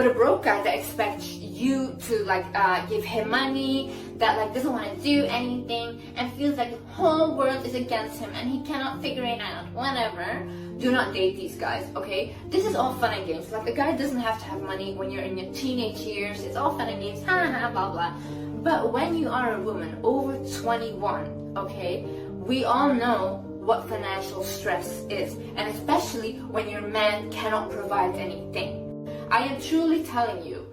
But a broke guy that expects you to give him money, that doesn't want to do anything, and feels like the whole world is against him and he cannot figure it out, whatever, do not date these guys, okay? This is all fun and games. A guy doesn't have to have money when you're in your teenage years. It's all fun and games, blah blah. But when you are a woman over 21, okay, we all know what financial stress is, and especially when your man cannot provide anything. I am truly telling you,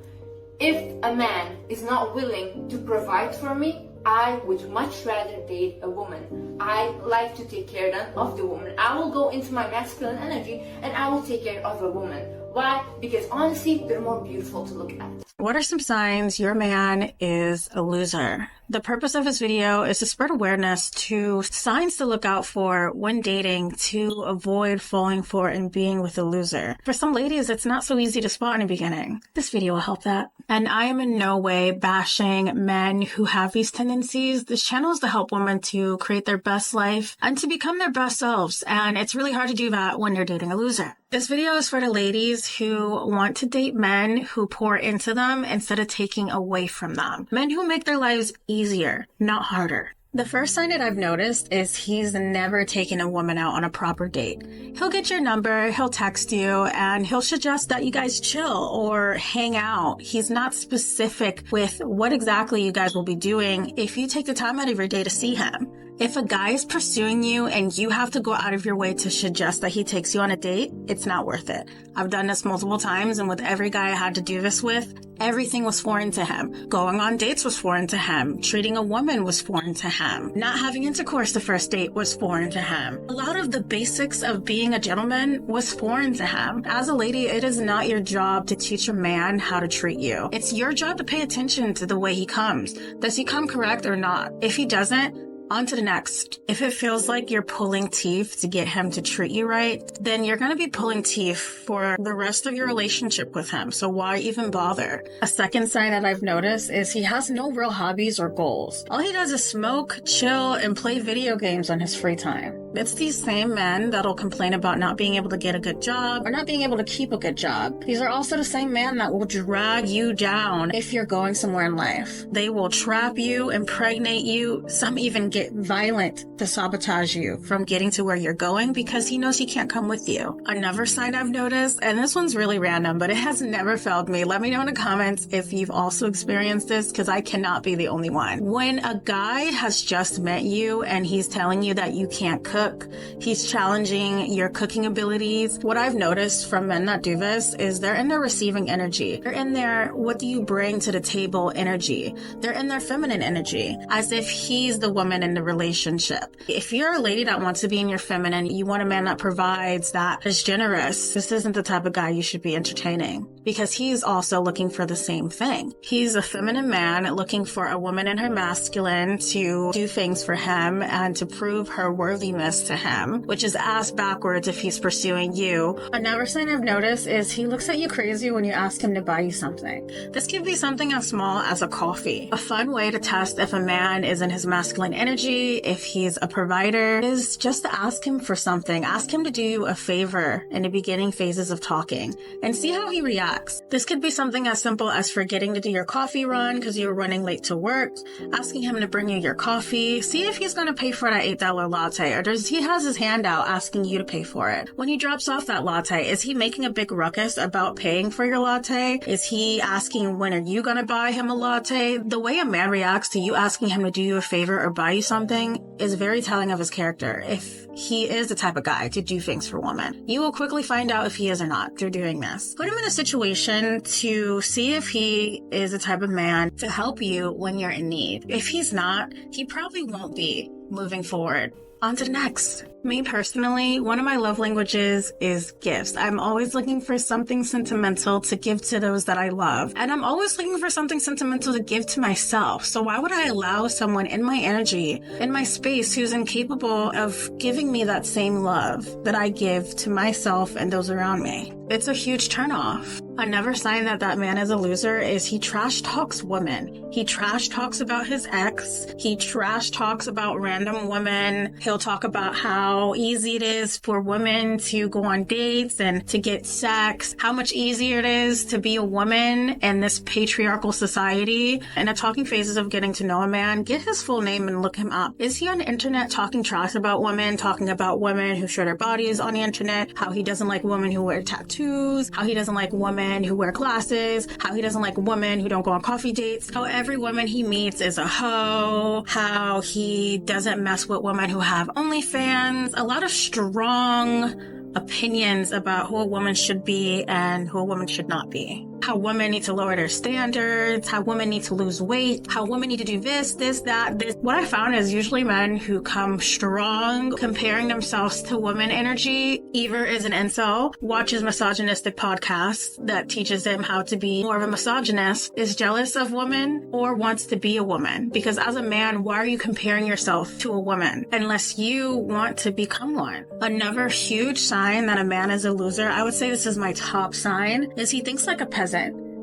if a man is not willing to provide for me, I would much rather date a woman. I like to take care of the woman. I will go into my masculine energy and I will take care of a woman. Why? Because honestly, they're more beautiful to look at. What are some signs your man is a loser? The purpose of this video is to spread awareness to signs to look out for when dating to avoid falling for and being with a loser. For some ladies, it's not so easy to spot in the beginning. This video will help that. And I am in no way bashing men who have these tendencies. This channel is to help women to create their best life and to become their best selves. And it's really hard to do that when you're dating a loser. This video is for the ladies who want to date men who pour into them instead of taking away from them. Men who make their lives easier, not harder. The first sign that I've noticed is he's never taken a woman out on a proper date. He'll get your number, he'll text you, and he'll suggest that you guys chill or hang out. He's not specific with what exactly you guys will be doing if you take the time out of your day to see him. If a guy is pursuing you and you have to go out of your way to suggest that he takes you on a date, it's not worth it. I've done this multiple times, and with every guy I had to do this with, everything was foreign to him. Going on dates was foreign to him. Treating a woman was foreign to him. Not having intercourse the first date was foreign to him. A lot of the basics of being a gentleman was foreign to him. As a lady, it is not your job to teach a man how to treat you. It's your job to pay attention to the way he comes. Does he come correct or not? If he doesn't, on to the next. If it feels like you're pulling teeth to get him to treat you right, then you're going to be pulling teeth for the rest of your relationship with him. So why even bother? A second sign that I've noticed is he has no real hobbies or goals. All he does is smoke, chill, and play video games on his free time. It's these same men that'll complain about not being able to get a good job or not being able to keep a good job. These are also the same men that will drag you down if you're going somewhere in life. They will trap you, impregnate you, some even get violent to sabotage you from getting to where you're going because he knows he can't come with you. Another sign I've noticed, and this one's really random, but it has never failed me. Let me know in the comments if you've also experienced this, because I cannot be the only one. When a guy has just met you and he's telling you that you can't cook, he's challenging your cooking abilities. What I've noticed from men that do this is they're in their receiving energy. They're in their what do you bring to the table energy. They're in their feminine energy, as if he's the woman in the relationship. If you're a lady that wants to be in your feminine, you want a man that provides, that is generous, this isn't the type of guy you should be entertaining, because he's also looking for the same thing. He's a feminine man looking for a woman in her masculine to do things for him and to prove her worthiness to him, which is ass backwards if he's pursuing you. Another sign I've noticed is he looks at you crazy when you ask him to buy you something. This could be something as small as a coffee. A fun way to test if a man is in his masculine energy, if he's a provider, is just to ask him for something. Ask him to do you a favor in the beginning phases of talking and see how he reacts. This could be something as simple as forgetting to do your coffee run because you were running late to work, asking him to bring you your coffee. See if he's going to pay for that $8 latte, or does he has his hand out asking you to pay for it. When he drops off that latte, is he making a big ruckus about paying for your latte? Is he asking when are you going to buy him a latte? The way a man reacts to you asking him to do you a favor or buy you something is very telling of his character. If he is the type of guy to do things for women, you will quickly find out if he is or not through doing this. Put him in a situation to see if he is the type of man to help you when you're in need. If he's not, he probably won't be moving forward. On to the next. Me personally, one of my love languages is gifts. I'm always looking for something sentimental to give to those that I love. And I'm always looking for something sentimental to give to myself. So why would I allow someone in my energy, in my space, who's incapable of giving me that same love that I give to myself and those around me? It's a huge turnoff. Another sign that that man is a loser is he trash talks women. He trash talks about his ex. He trash talks about random women. He'll talk about how how easy it is for women to go on dates and to get sex, how much easier it is to be a woman in this patriarchal society. In the talking phases of getting to know a man, get his full name and look him up. Is he on the internet talking trash about women, talking about women who show their bodies on the internet, how he doesn't like women who wear tattoos, how he doesn't like women who wear glasses, how he doesn't like women who don't go on coffee dates, how every woman he meets is a hoe, how he doesn't mess with women who have OnlyFans, a lot of strong opinions about who a woman should be and who a woman should not be. How women need to lower their standards, how women need to lose weight, how women need to do this, that. What I found is usually men who come strong, comparing themselves to women energy, either is an incel, watches misogynistic podcasts that teaches him how to be more of a misogynist, is jealous of women, or wants to be a woman. Because as a man, why are you comparing yourself to a woman unless you want to become one? Another huge sign that a man is a loser, I would say this is my top sign, is he thinks like a peasant.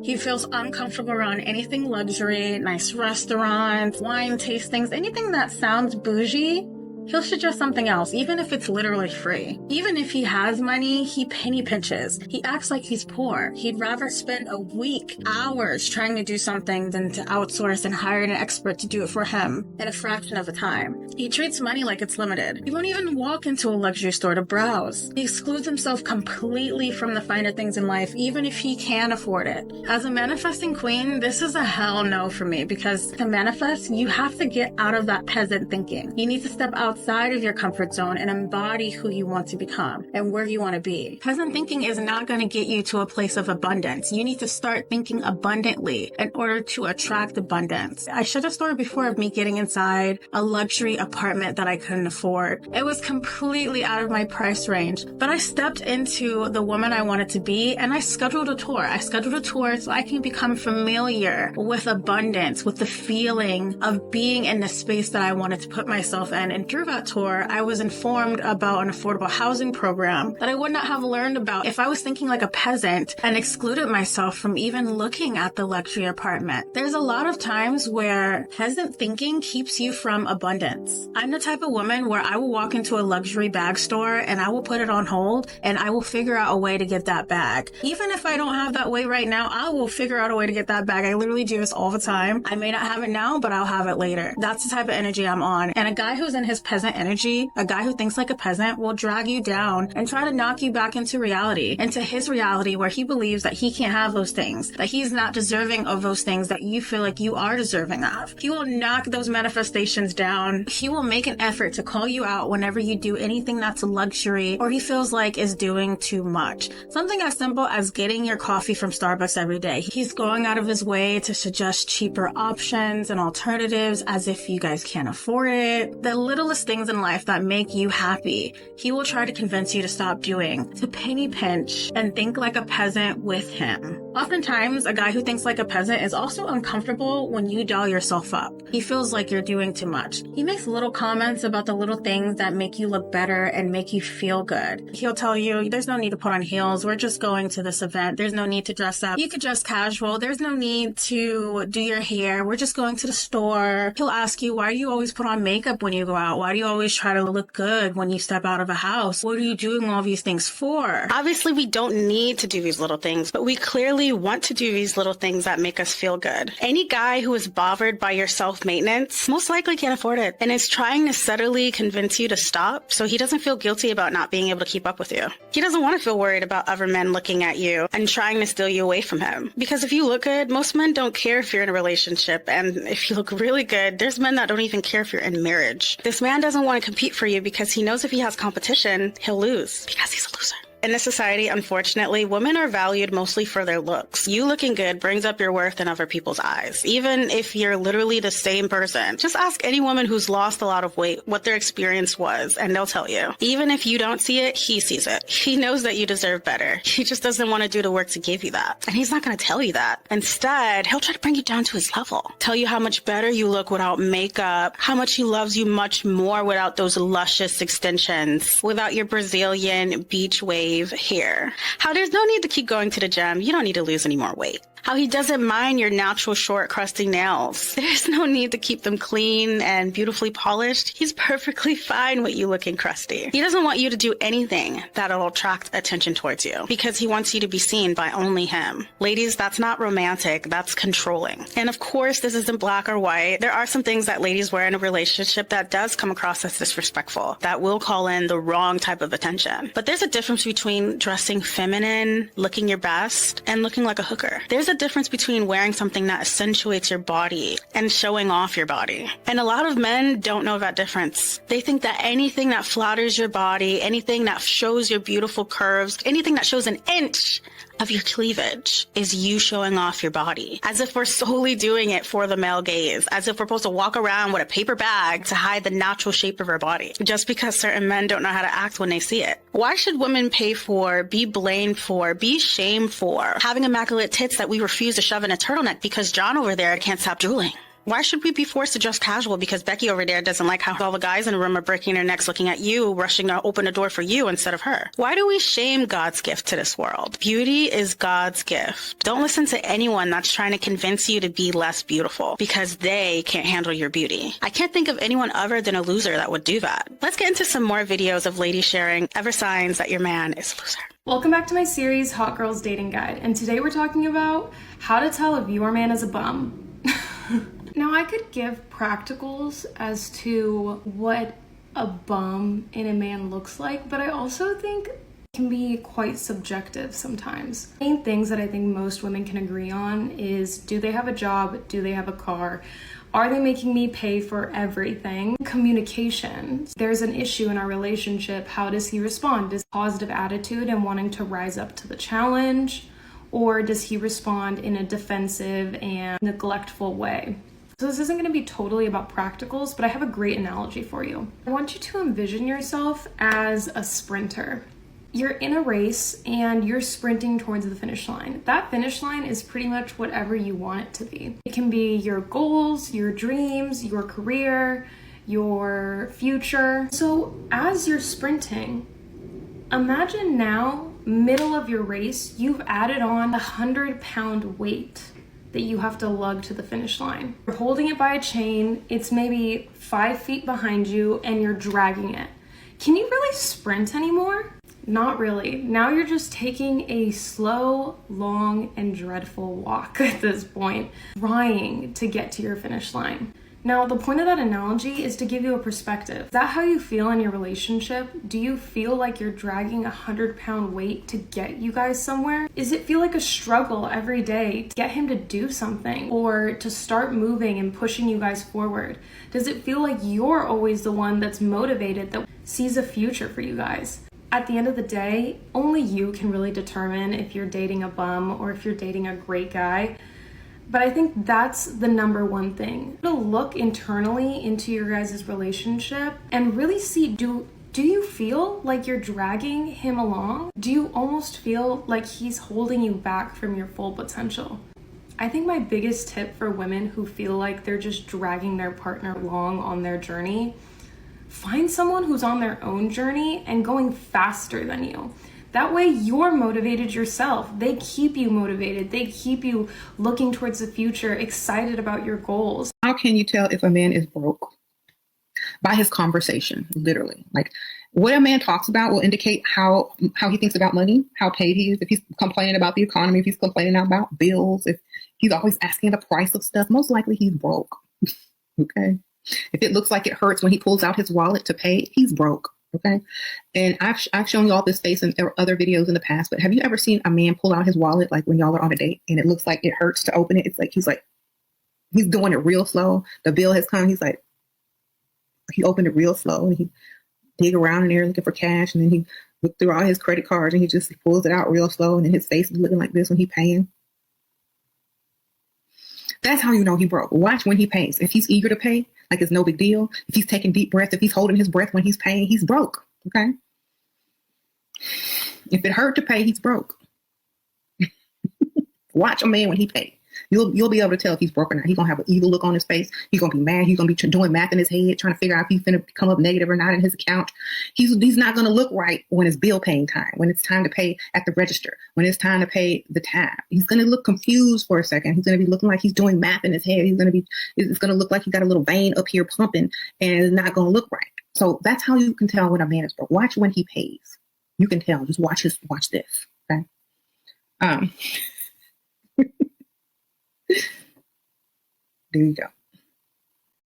He feels uncomfortable around anything luxury, nice restaurants, wine tastings, anything that sounds bougie. He'll suggest something else, even if it's literally free. Even if he has money, he penny pinches. He acts like he's poor. He'd rather spend a week, hours trying to do something than to outsource and hire an expert to do it for him in a fraction of the time. He treats money like it's limited. He won't even walk into a luxury store to browse. He excludes himself completely from the finer things in life, even if he can afford it. As a manifesting queen, this is a hell no for me, because to manifest, you have to get out of that peasant thinking. You need to step outside of your comfort zone and embody who you want to become and where you want to be. Peasant thinking is not going to get you to a place of abundance. You need to start thinking abundantly in order to attract abundance. I shared a story before of me getting inside a luxury apartment that I couldn't afford. It was completely out of my price range, but I stepped into the woman I wanted to be and I scheduled a tour. I scheduled a tour so I can become familiar with abundance, with the feeling of being in the space that I wanted to put myself in. And through that tour, I was informed about an affordable housing program that I would not have learned about if I was thinking like a peasant and excluded myself from even looking at the luxury apartment. There's a lot of times where peasant thinking keeps you from abundance. I'm the type of woman where I will walk into a luxury bag store and I will put it on hold and I will figure out a way to get that bag. Even if I don't have that way right now, I will figure out a way to get that bag. I literally do this all the time. I may not have it now, but I'll have it later. That's the type of energy I'm on. And a guy who's in his peasant energy, a guy who thinks like a peasant, will drag you down and try to knock you back into reality, into his reality where he believes that he can't have those things, that he's not deserving of those things that you feel like you are deserving of. He will knock those manifestations down. He will make an effort to call you out whenever you do anything that's a luxury or he feels like is doing too much. Something as simple as getting your coffee from Starbucks every day. He's going out of his way to suggest cheaper options and alternatives as if you guys can't afford it. The littlest things in life that make you happy, he will try to convince you to stop doing, to penny pinch and think like a peasant with him. Oftentimes, a guy who thinks like a peasant is also uncomfortable when you doll yourself up. He feels like you're doing too much. He makes little comments about the little things that make you look better and make you feel good. He'll tell you, there's no need to put on heels. We're just going to this event. There's no need to dress up. You could dress casual. There's no need to do your hair. We're just going to the store. He'll ask you, why do you always put on makeup when you go out? Why do you always try to look good when you step out of a house? What are you doing all these things for? Obviously, we don't need to do these little things, but we clearly want to do these little things that make us feel good. Any guy who is bothered by your self-maintenance most likely can't afford it and is trying to subtly convince you to stop so he doesn't feel guilty about not being able to keep up with you. He doesn't want to feel worried about other men looking at you and trying to steal you away from him. Because if you look good, most men don't care if you're in a relationship, and if you look really good, there's men that don't even care if you're in marriage. This man doesn't want to compete for you because he knows if he has competition, he'll lose because he's a loser. In this society, unfortunately, women are valued mostly for their looks. You looking good brings up your worth in other people's eyes, even if you're literally the same person. Just ask any woman who's lost a lot of weight what their experience was, and they'll tell you. Even if you don't see it, he sees it. He knows that you deserve better. He just doesn't want to do the work to give you that. And he's not going to tell you that. Instead, he'll try to bring you down to his level. Tell you how much better you look without makeup, how much he loves you much more without those luscious extensions, without your Brazilian beach wave hair, how there's no need to keep going to the gym. You don't need to lose any more weight. how he doesn't mind your natural short, crusty nails. There's no need to keep them clean and beautifully polished. He's perfectly fine with you looking crusty. He doesn't want you to do anything that'll attract attention towards you because he wants you to be seen by only him. Ladies, that's not romantic, that's controlling. And of course, this isn't black or white. There are some things that ladies wear in a relationship that does come across as disrespectful, that will call in the wrong type of attention. But there's a difference between dressing feminine, looking your best, and looking like a hooker. There's a difference between wearing something that accentuates your body and showing off your body. And a lot of men don't know that difference. They think that anything that flatters your body, anything that shows your beautiful curves, anything that shows an inch of your cleavage is you showing off your body, as if we're solely doing it for the male gaze, as if we're supposed to walk around with a paper bag to hide the natural shape of our body, just because certain men don't know how to act when they see it. Why should women pay for, be blamed for, be shamed for having immaculate tits that we refuse to shove in a turtleneck because John over there can't stop drooling? Why should we be forced to dress casual because Becky over there doesn't like how all the guys in the room are breaking their necks looking at you, rushing to open the door for you instead of her? Why do we shame God's gift to this world? Beauty is God's gift. Don't listen to anyone that's trying to convince you to be less beautiful because they can't handle your beauty. I can't think of anyone other than a loser that would do that. Let's get into some more videos of ladies sharing ever signs that your man is a loser. Welcome back to my series, Hot Girls Dating Guide, and today we're talking about how to tell if your man is a bum. Now, I could give practicals as to what a bum in a man looks like, but I also think it can be quite subjective sometimes. The main things that I think most women can agree on is, do they have a job? Do they have a car? Are they making me pay for everything? Communication. There's an issue in our relationship. How does he respond? Does positive attitude and wanting to rise up to the challenge? Or does he respond in a defensive and neglectful way? So this isn't going to be totally about practicals, but I have a great analogy for you. I want you to envision yourself as a sprinter. You're in a race and you're sprinting towards the finish line. That finish line is pretty much whatever you want it to be. It can be your goals, your dreams, your career, your future. So as you're sprinting, imagine now, middle of your race, you've added on a 100-pound weight that you have to lug to the finish line. You're holding it by a chain, it's maybe 5 feet behind you, and you're dragging it. Can you really sprint anymore? Not really. Now you're just taking a slow, long, and dreadful walk at this point, trying to get to your finish line. Now, the point of that analogy is to give you a perspective. Is that how you feel in your relationship? Do you feel like you're dragging a 100-pound weight to get you guys somewhere? Does it feel like a struggle every day to get him to do something or to start moving and pushing you guys forward? Does it feel like you're always the one that's motivated, that sees a future for you guys? At the end of the day, only you can really determine if you're dating a bum or if you're dating a great guy. But I think that's the number one thing. To look internally into your guys' relationship and really see, do you feel like you're dragging him along? Do you almost feel like he's holding you back from your full potential? I think my biggest tip for women who feel like they're just dragging their partner along on their journey, find someone who's on their own journey and going faster than you. That way you're motivated yourself. They keep you motivated. They keep you looking towards the future, excited about your goals. How can you tell if a man is broke? By his conversation, literally. Like, what a man talks about will indicate how he thinks about money, how paid he is, if he's complaining about the economy, if he's complaining about bills, if he's always asking the price of stuff, most likely he's broke. Okay? If it looks like it hurts when he pulls out his wallet to pay, he's broke. Okay. And I've shown you all this face in other videos in the past, but have you ever seen a man pull out his wallet, like when y'all are on a date and it looks like it hurts to open it? It's like, he's doing it real slow. The bill has come. He opened it real slow and he dig around in there looking for cash. And then he looked through all his credit cards and he just pulls it out real slow. And then his face is looking like this when he paying. That's how you know he broke. Watch when he pays. If he's eager to pay, like it's no big deal. If he's taking deep breaths, if he's holding his breath when he's paying, he's broke. Okay. If it hurt to pay, he's broke. Watch a man when he pays. You'll be able to tell if he's broke or not. He's gonna have an evil look on his face. He's gonna be mad. He's gonna be doing math in his head, trying to figure out if he's gonna come up negative or not in his account. He's not gonna look right when it's bill paying time, when it's time to pay at the register, when it's time to pay the tab. He's gonna look confused for a second. He's gonna be looking like he's doing math in his head. It's gonna look like he got a little vein up here pumping, and it's not gonna look right. So that's how you can tell when a man is broke. Watch when he pays. You can tell. Just watch this. Okay. There you go.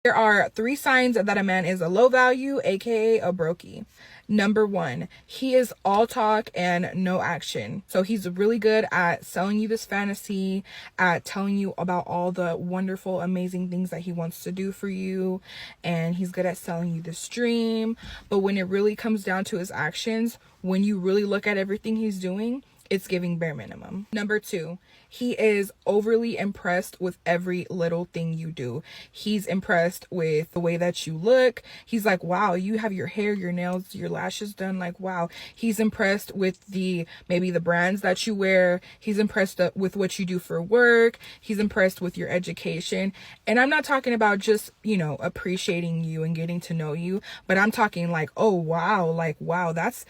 There are 3 signs that a man is a low value, aka a brokey. Number 1, he is all talk and no action. So he's really good at selling you this fantasy, at telling you about all the wonderful, amazing things that he wants to do for you. And he's good at selling you this dream. But when it really comes down to his actions, when you really look at everything he's doing, it's giving bare minimum. Number 2, he is overly impressed with every little thing you do. He's impressed with the way that you look. He's like, wow, you have your hair, your nails, your lashes done. Like, wow. He's impressed with maybe the brands that you wear. He's impressed with what you do for work. He's impressed with your education. And I'm not talking about just, appreciating you and getting to know you, but I'm talking like, oh, wow. Like, wow, that's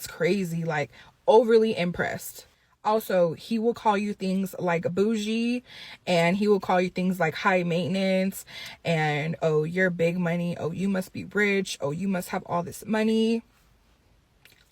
crazy. Like, overly impressed. Also, he will call you things like bougie, and he will call you things like high maintenance, and oh, you're big money, oh, you must be rich, oh, you must have all this money.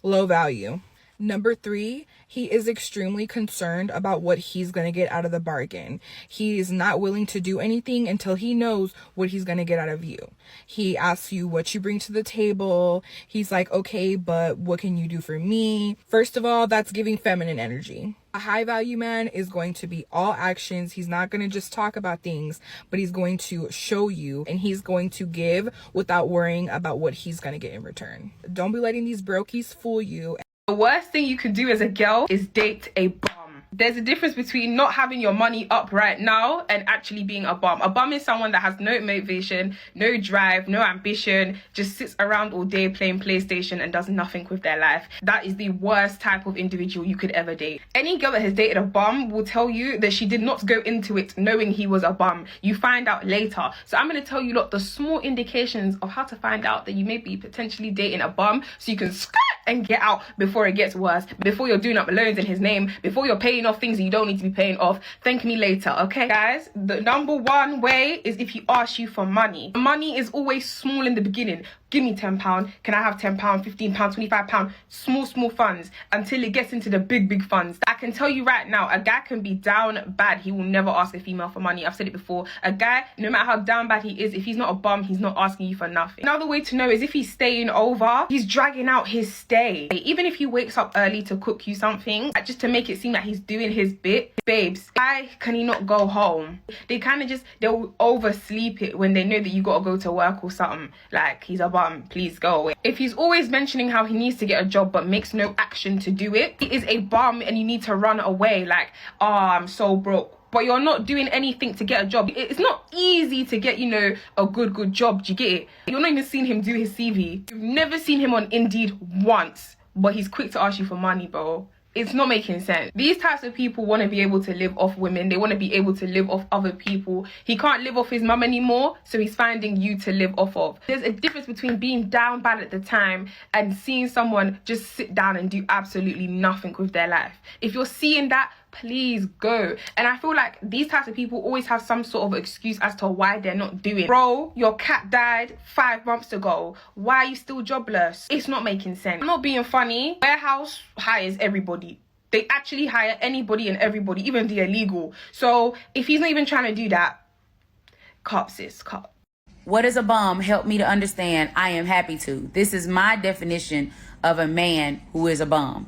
Low value. Number 3, he is extremely concerned about what he's going to get out of the bargain. He is not willing to do anything until he knows what he's going to get out of you. He asks you what you bring to the table. He's like, okay, but what can you do for me? First of all, that's giving feminine energy. A high value man is going to be all actions. He's not going to just talk about things, but he's going to show you, and he's going to give without worrying about what he's going to get in return. Don't be letting these brokies fool you. The worst thing you could do as a girl is date a bum. There's a difference between not having your money up right now and actually being a bum. A bum is someone that has no motivation, no drive, no ambition, just sits around all day playing PlayStation and does nothing with their life. That is the worst type of individual you could ever date. Any girl that has dated a bum will tell you that she did not go into it knowing he was a bum. You find out later. So I'm going to tell you the small indications of how to find out that you may be potentially dating a bum, so you can skirt and get out before it gets worse, before you're doing up loans in his name, before you're paying off things that you don't need to be paying off. Thank me later. Okay, guys, the number 1 way is if he asks you for money. Money is always small in the beginning. Give me £10. Can I have £10, £15, £25? Small funds until it gets into the big funds. I can tell you right now, a guy can be down bad. He will never ask a female for money. I've said it before. A guy, no matter how down bad he is, if he's not a bum, he's not asking you for nothing. Another way to know is if he's staying over, he's dragging out his stay. Even if he wakes up early to cook you something, just to make it seem like he's doing his bit. Babes, why can he not go home? They kind of they'll oversleep it when they know that you got to go to work or something. Like, he's a bum. Please go away. If he's always mentioning how he needs to get a job but makes no action to do it, he is a bum and you need to run away. Like, oh, I'm so broke, but you're not doing anything to get a job. It's not easy to get, a good job. Do you get it? You're not even seeing him do his CV. You've never seen him on Indeed once, but he's quick to ask you for money, bro. It's not making sense. These types of people want to be able to live off women. They want to be able to live off other people. He can't live off his mum anymore, so he's finding you to live off of. There's a difference between being down bad at the time and seeing someone just sit down and do absolutely nothing with their life. If you're seeing that, please go. And I feel like these types of people always have some sort of excuse as to why they're not doing. Bro, your cat died 5 months ago. Why are you still jobless? It's not making sense. I'm not being funny. Warehouse hires everybody. They actually hire anybody and everybody, even the illegal. So if he's not even trying to do that, cop sis, cop. What is a bum? Help me to understand. I am happy to. This is my definition of a man who is a bum.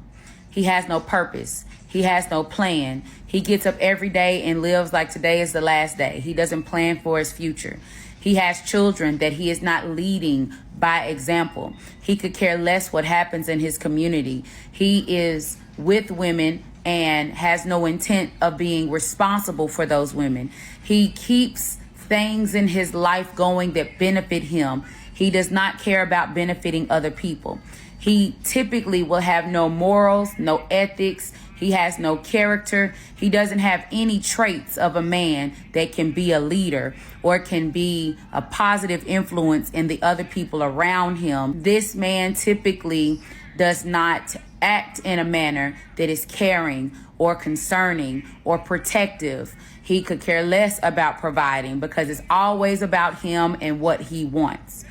He has no purpose. He has no plan. He gets up every day and lives like today is the last day. He doesn't plan for his future. He has children that he is not leading by example. He could care less what happens in his community. He is with women and has no intent of being responsible for those women. He keeps things in his life going that benefit him. He does not care about benefiting other people. He typically will have no morals, no ethics. He has no character. He doesn't have any traits of a man that can be a leader or can be a positive influence in the other people around him. This man typically does not act in a manner that is caring or concerning or protective. He could care less about providing because it's always about him and what he wants.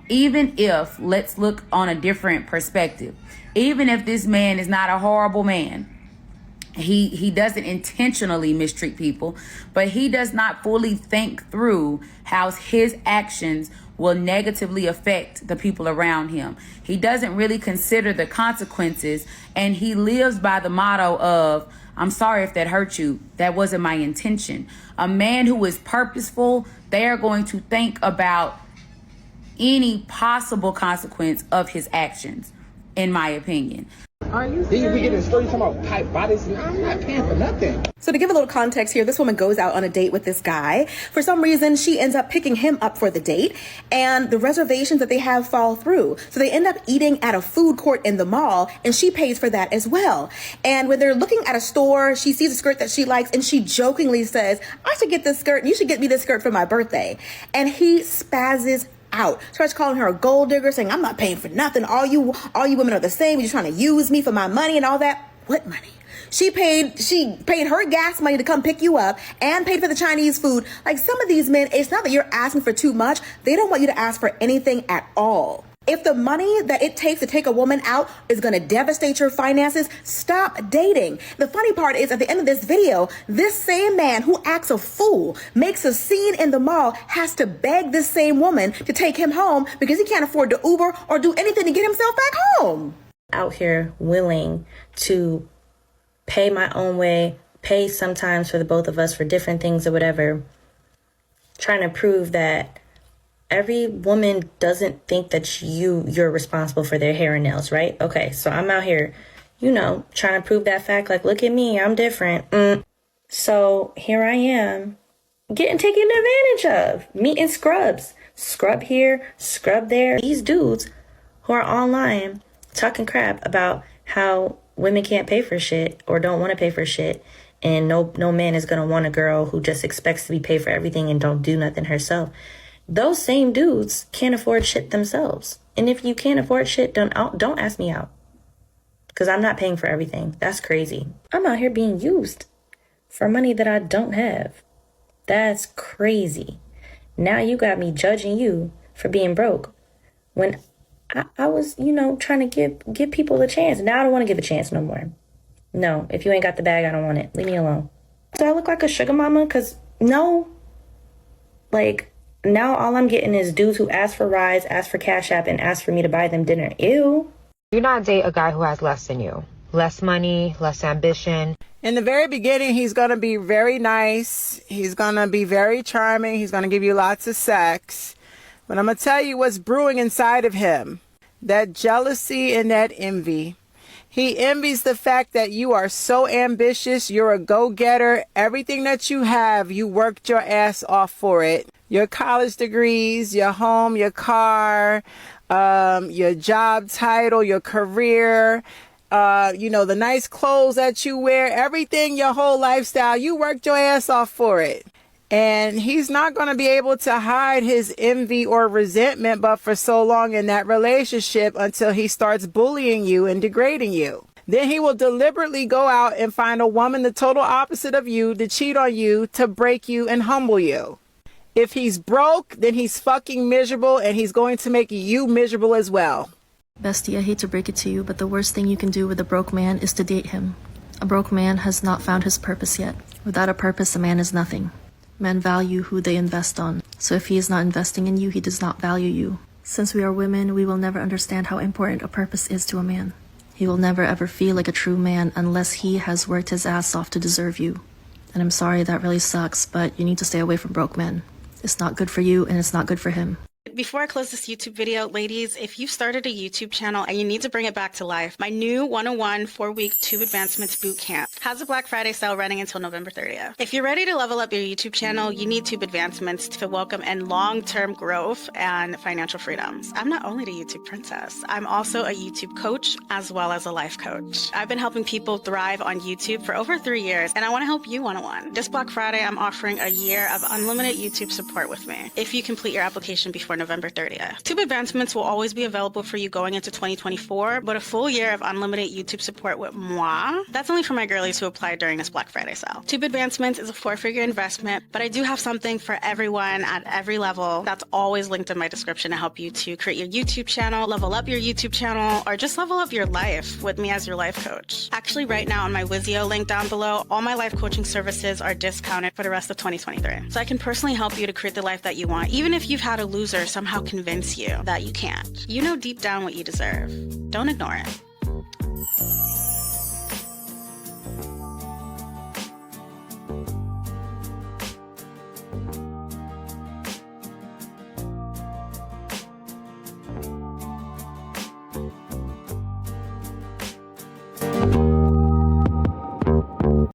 Even if, let's look on a different perspective, even if this man is not a horrible man, he doesn't intentionally mistreat people, but he does not fully think through how his actions will negatively affect the people around him. He doesn't really consider the consequences, and he lives by the motto of, I'm sorry if that hurt you. That wasn't my intention. A man who is purposeful, they are going to think about any possible consequence of his actions, in my opinion. Are you serious? Then you be getting stories talking about tight bodies, and I'm not paying for nothing. So to give a little context here, this woman goes out on a date with this guy. For some reason, she ends up picking him up for the date, and the reservations that they have fall through. So they end up eating at a food court in the mall, and she pays for that as well. And when they're looking at a store, she sees a skirt that she likes, and she jokingly says, I should get this skirt, and you should get me this skirt for my birthday. And he spazzes out, starts calling her a gold digger, saying, I'm not paying for nothing. All you women are the same. You're trying to use me for my money and all that. What money? She paid her gas money to come pick you up and paid for the Chinese food. Like, some of these men, it's not that you're asking for too much. They don't want you to ask for anything at all. If the money that it takes to take a woman out is going to devastate your finances, stop dating. The funny part is, at the end of this video, this same man who acts a fool, makes a scene in the mall, has to beg this same woman to take him home because he can't afford to Uber or do anything to get himself back home. Out here willing to pay my own way, pay sometimes for the both of us for different things or whatever, trying to prove that every woman doesn't think that you're responsible for their hair and nails, right? Okay, so I'm out here, trying to prove that fact. Like, look at me, I'm different. So here I am, getting taken advantage of, meeting scrubs. Scrub here, scrub there. These dudes who are online talking crap about how women can't pay for shit or don't want to pay for shit. And no man is going to want a girl who just expects to be paid for everything and don't do nothing herself. Those same dudes can't afford shit themselves. And if you can't afford shit, don't ask me out. Because I'm not paying for everything. That's crazy. I'm out here being used for money that I don't have. That's crazy. Now you got me judging you for being broke when I was, trying to give people a chance. Now I don't want to give a chance no more. No, if you ain't got the bag, I don't want it. Leave me alone. Do I look like a sugar mama? Because no. Like, now all I'm getting is dudes who ask for rides, ask for Cash App, and ask for me to buy them dinner. Ew. Do not date a guy who has less than you. Less money, less ambition. In the very beginning, he's going to be very nice. He's going to be very charming. He's going to give you lots of sex. But I'm going to tell you what's brewing inside of him. That jealousy and that envy. He envies the fact that you are so ambitious. You're a go-getter. Everything that you have, you worked your ass off for it. Your college degrees, your home, your car, your job title, your career, the nice clothes that you wear, everything, your whole lifestyle, you worked your ass off for it. And he's not going to be able to hide his envy or resentment, but for so long in that relationship until he starts bullying you and degrading you. Then he will deliberately go out and find a woman the total opposite of you to cheat on you, to break you and humble you. If he's broke, then he's fucking miserable, and he's going to make you miserable as well. Bestie, I hate to break it to you, but the worst thing you can do with a broke man is to date him. A broke man has not found his purpose yet. Without a purpose, a man is nothing. Men value who they invest on. So if he is not investing in you, he does not value you. Since we are women, we will never understand how important a purpose is to a man. He will never ever feel like a true man unless he has worked his ass off to deserve you. And I'm sorry, that really sucks, but you need to stay away from broke men. It's not good for you, and it's not good for him. Before I close this YouTube video, ladies, if you started a YouTube channel and you need to bring it back to life, my new 101 4-week Tube Advancements Bootcamp has a Black Friday sale running until November 30th. If you're ready to level up your YouTube channel, you need Tube Advancements to welcome in long-term growth and financial freedoms. I'm not only the YouTube princess, I'm also a YouTube coach as well as a life coach. I've been helping people thrive on YouTube for over 3 years, and I want to help you one-on-one. This Black Friday, I'm offering a year of unlimited YouTube support with me if you complete your application before November 30th. Tube Advancements will always be available for you going into 2024, but a full year of unlimited YouTube support with moi, that's only for my girlies who applied during this Black Friday sale. Tube Advancements is a 4-figure investment, but I do have something for everyone at every level that's always linked in my description to help you to create your YouTube channel, level up your YouTube channel, or just level up your life with me as your life coach. Actually, right now on my Wisio link down below, all my life coaching services are discounted for the rest of 2023. So I can personally help you to create the life that you want, even if you've had a loser somehow convince you that you can't. You know deep down what you deserve. Don't ignore it.